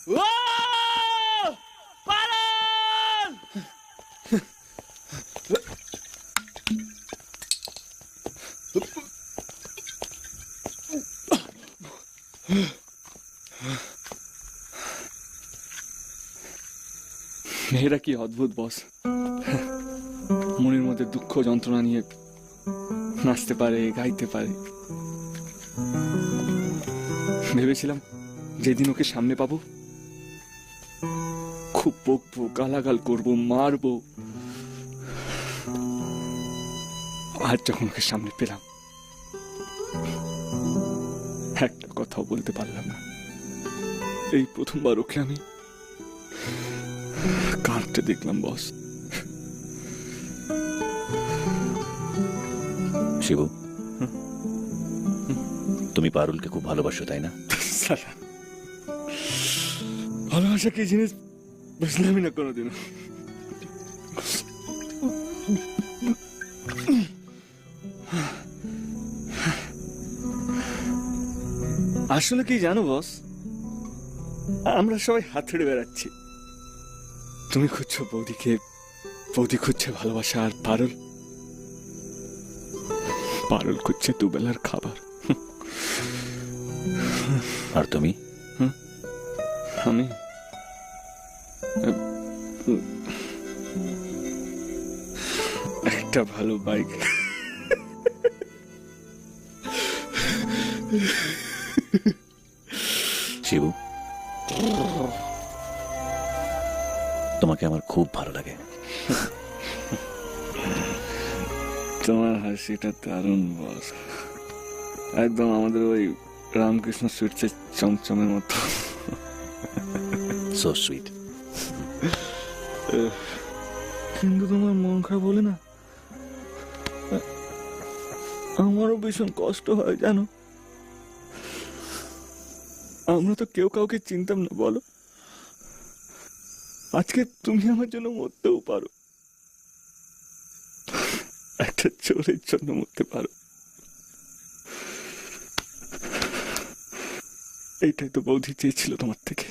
ও পালন! মেয়েরা কি অদ্ভুত বস, মনের মধ্যে দুঃখ যন্ত্রণা নিয়ে নাচতে পারে, গাইতে পারে। ভেবেছিলাম যেদিন ওকে সামনে পাবো খুব বকবো, গালাগাল করবো, মারবো। আর যখন ওকে সামনে পেলাম একটা কথাও বলতে পারলাম না। এই প্রথমবার ওকে আমি কাঁদতে দেখলাম বস। শিবু, তুমি পারুলকে খুব ভালোবাসো, তাই না? সালা, ভালোবাসা কি জিনিস বুঝলামই না কোনোদিনও। আসলে কি জানো বস, আমরা সবাই হাত ছেড়ে বেড়াচ্ছি। তুমি খুঁজছো বৌদিকে, বৌদি খুঁজছে ভালোবাসা, আর পারুল পারুল খুঁজছে দুবেলার খাবার। আর তুমি? আমি একটা ভালো বাইক। শিবু, তোমাকে আমার খুব ভালো লাগে। তোমার হাসিটা দারুণ বস, একদম আমাদের ওই রামকৃষ্ণ সুইটসের চমচমের মতো। So sweet. কিন্তু তোমার মন খারাপ বলে না, আমারও ভীষণ কষ্ট হয় জানো। আমরা তো কেউ কাউকে চিনতাম না বলো, আজকে তুমি আমার জন্য মরতেও পারো, একটা চোরের জন্য মরতে পারো। এইটাই তো বৌদি চেয়েছিল তোমার থেকে।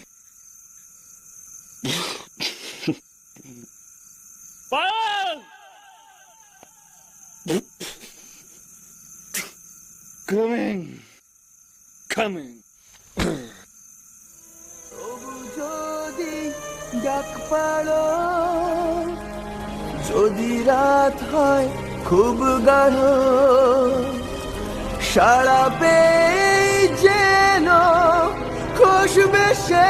Coming, coming. যদি ডাক পাড়ো, যদি রাত হয় খুব গাঢ়, সারা পেয়ে যেন খুশবে সে।